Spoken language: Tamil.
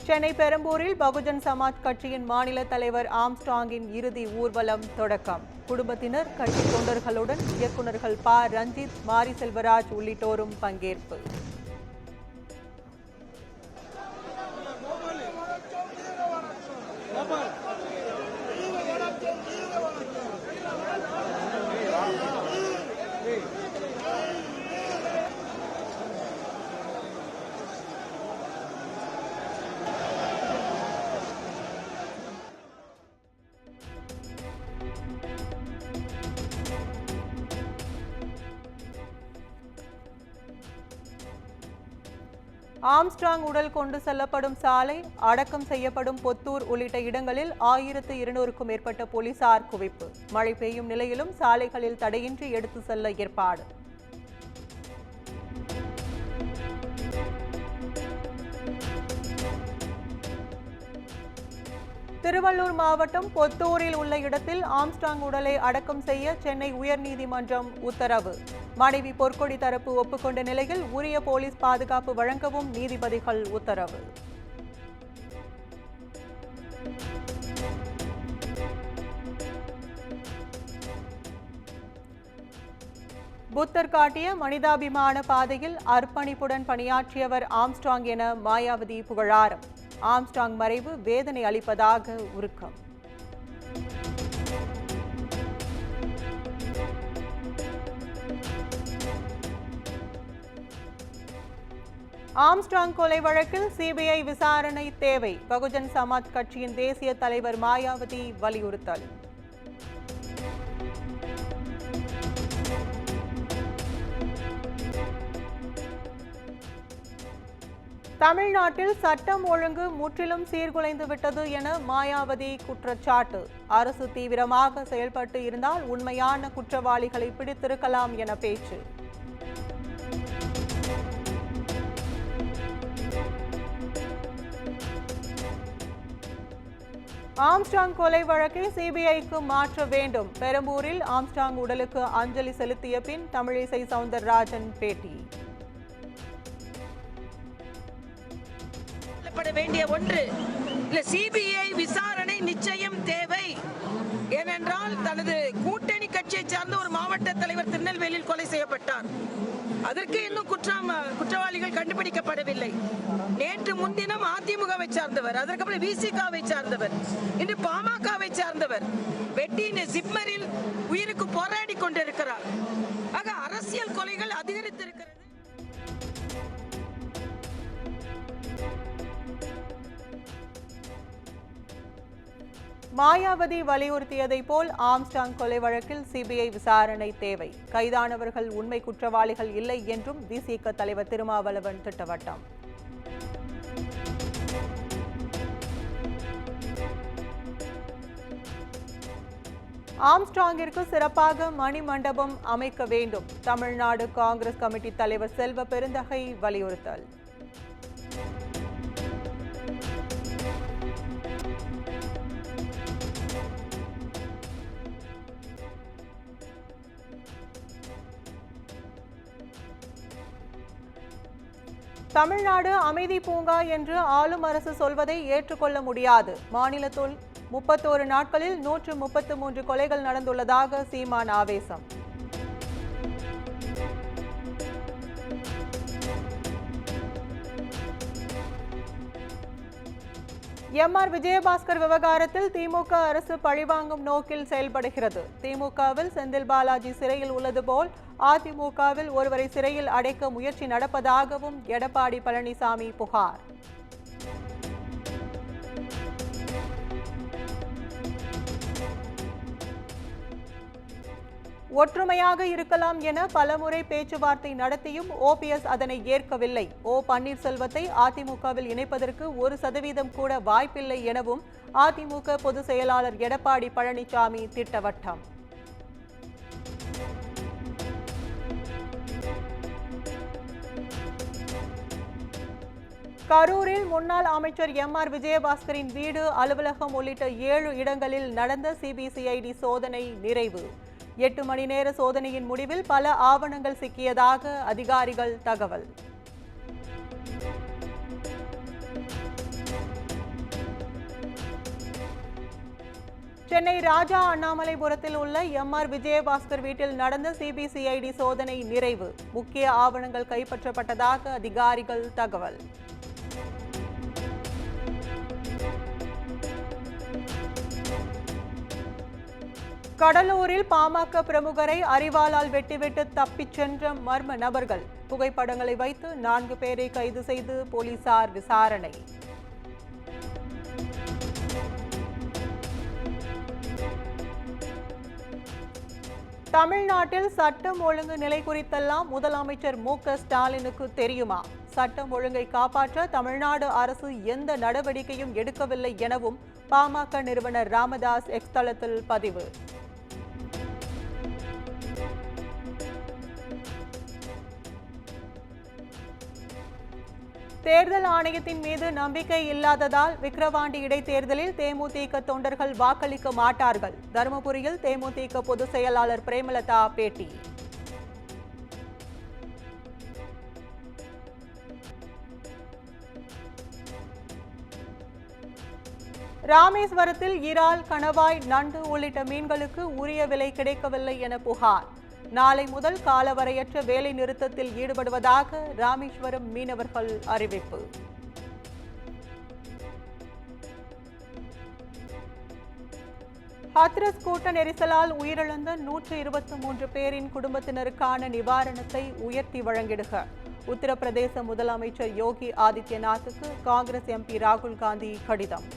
சென்னை பெரம்பூரில் பகுஜன் சமாஜ் கட்சியின் மாநில தலைவர் ஆம்ஸ்ட்ராங்கின் இறுதி ஊர்வலம் தொடக்கம். குடும்பத்தினர், கட்சி தொண்டர்களுடன் இயக்குநர்கள் ப. ரஞ்சித், மாரி செல்வராஜ் உள்ளிட்டோரும் பங்கேற்பு. ஆம்ஸ்ட்ராங் உடல் கொண்டு செல்லப்படும் சாலை, அடக்கம் செய்யப்படும் பொத்தூர் உள்ளிட்ட இடங்களில் 1200க்கும் மேற்பட்ட போலீசார் குவிப்பு. மழை பெய்யும் நிலையிலும் சாலைகளில் தடையின்றி எடுத்து செல்ல ஏற்பாடு. திருவள்ளூர் மாவட்டம் பொத்தூரில் உள்ள இடத்தில் ஆம்ஸ்ட்ராங் உடலை அடக்கம் செய்ய சென்னை உயர்நீதிமன்றம் உத்தரவு. மனைவி பொற்கொடி தரப்பு ஒப்புக்கொண்ட நிலையில் உரிய போலீஸ் பாதுகாப்பு வழங்கவும் நீதிபதிகள் உத்தரவு. புத்தர் காட்டிய மனிதாபிமான பாதையில் அர்ப்பணிப்புடன் பணியாற்றியவர் ஆம்ஸ்ட்ராங் என மாயாவதி புகழாரம். ஆம்ஸ்ட்ராங் மறைவு வேதனை அளிப்பதாக உருக்கம். ஆம்ஸ்ட்ராங் கொலை வழக்கில் சிபிஐ விசாரணை தேவை. பகுஜன் சமாஜ் கட்சியின் தேசிய தலைவர் மாயாவதி வலியுறுத்தல். தமிழ்நாட்டில் சட்டம் ஒழுங்கு முற்றிலும் சீர்குலைந்து விட்டது என மாயாவதி குற்றச்சாட்டு. அரசு தீவிரமாக செயல்பட்டு இருந்தால் உண்மையான குற்றவாளிகளை பிடித்திருக்கலாம் என பேச்சு. ஆம்ஸ்ட்ராங் கொலை வழக்கை சிபிஐக்கு மாற்ற வேண்டும். பெரம்பூரில் ஆம்ஸ்ட்ராங் உடலுக்கு அஞ்சலி செலுத்திய பின் தமிழிசை சவுந்தரராஜன் பேட்டி. வேண்டிய ஒன்று இல்ல, சிபிஐ விசாரணை நிச்சயம் தேவை. ஏனென்றால் தனது கூட்டணி கட்சியை சார்ந்த ஒரு மாவட்ட தலைவர் திருநெல்வேலியில் கொலை செய்யப்பட்டார். அதற்கு இன்னும் குற்றவாளிகள் கண்டுபிடிக்கப்படவில்லை. நேற்று முன்தினம் அதிமுகவை சார்ந்தவர், அதற்கப்புறம் விசிகாவை சார்ந்தவர், இன்று பாமகவை சார்ந்தவர் வெட்டியின் ஜிப்மரில் உயிருக்கு போராடி கொண்டிருக்கிறார். ஆக அரசியல் கொலைகள் அதிகரித்திருக்கிறது. மாயாவதி வலியுறுத்தியதை போல் ஆம்ஸ்ட்ராங் கொலை வழக்கில் சிபிஐ விசாரணை தேவை. கைதானவர்கள் உண்மை குற்றவாளிகள் இல்லை என்றும் விசிக தலைவர் திருமாவளவன் திட்டவட்டம். ஆம்ஸ்ட்ராங்கிற்கு சிறப்பாக மணிமண்டபம் அமைக்க வேண்டும். தமிழ்நாடு காங்கிரஸ் கமிட்டி தலைவர் செல்வ பெருந்தகை வலியுறுத்தல். தமிழ்நாடு அமைதி பூங்கா என்று ஆளும் அரசு சொல்வதை ஏற்றுக்கொள்ள முடியாது. மாநிலத்தில் 31 நாட்களில் 133 கொலைகள் நடந்துள்ளதாக சீமான் ஆவேசம். எம்.ஆர். விஜயபாஸ்கர் விவகாரத்தில் திமுக அரசு பழிவாங்கும் நோக்கில் செயல்படுகிறது. திமுகவில் செந்தில் பாலாஜி சிறையில் உள்ளது போல் அதிமுகவில் ஒருவரை சிறையில் அடைக்க முயற்சி நடப்பதாகவும் எடப்பாடி பழனிசாமி புகார். ஒற்றுமையாக இருக்கலாம் என பலமுறை பேச்சுவார்த்தை நடத்தியும் ஓபிஎஸ் அதனை ஏற்கவில்லை. ஓ பன்னீர்செல்வத்தை அதிமுகவில் இணைப்பதற்கு 1% கூட வாய்ப்பில்லை எனவும் அதிமுக பொதுச் செயலாளர் எடப்பாடி பழனிசாமி திட்டவட்டம். கரூரில் முன்னாள் அமைச்சர் எம்.ஆர். விஜயபாஸ்கரின் வீடு, அலுவலகம் உள்ளிட்ட 7 இடங்களில் நடந்த சிபிசிஐடி சோதனை நிறைவு. 8 மணி நேர சோதனையின் முடிவில் பல ஆவணங்கள் சிக்கியதாக அதிகாரிகள் தகவல். சென்னை ராஜா அண்ணாமலைபுரத்தில் உள்ள எம்ஆர் விஜயபாஸ்கர் வீட்டில் நடந்த சிபிசிஐடி சோதனை நிறைவு. முக்கிய ஆவணங்கள் கைப்பற்றப்பட்டதாக அதிகாரிகள் தகவல். கடலூரில் பாமக பிரமுகரை அரிவாளால் வெட்டிவிட்டு தப்பிச் சென்ற மர்ம நபர்கள். புகைப்படங்களை வைத்து 4 பேரை கைது செய்து போலீசார் விசாரணை. தமிழ்நாட்டில் சட்டம் ஒழுங்கு நிலை குறித்தெல்லாம் முதலமைச்சர் மு.க.ஸ்டாலினுக்கு தெரியுமா? சட்டம் ஒழுங்கை காப்பாற்ற தமிழ்நாடு அரசு எந்த நடவடிக்கையும் எடுக்கவில்லை எனவும் பாமக நிறுவனர் ராமதாஸ் எக்ஸ் தளத்தில் பதிவு. தேர்தல் ஆணையத்தின் மீது நம்பிக்கை இல்லாததால் விக்கிரவாண்டி இடைத்தேர்தலில் தேமுதிக தொண்டர்கள் வாக்களிக்க மாட்டார்கள். தருமபுரியில் தேமுதிக பொதுச் செயலாளர் பிரேமலதா பேட்டி. ராமேஸ்வரத்தில் இறால், கணவாய், நண்டு உள்ளிட்ட மீன்களுக்கு உரிய விலை கிடைக்கவில்லை என புகார். நாளை முதல் காலவரையற்ற வேலை நிறுத்தத்தில் ஈடுபடுவதாக ராமேஸ்வரம் மீனவர்கள் அறிவிப்பு. ஹத்ரஸ் கூட்ட நெரிசலால் உயிரிழந்த 123 பேரின் குடும்பத்தினருக்கான நிவாரணத்தை உயர்த்தி வழங்கிடுக. உத்தரப்பிரதேச முதலமைச்சர் யோகி ஆதித்யநாத்துக்கு காங்கிரஸ் எம்பி ராகுல் காந்தி கடிதம்.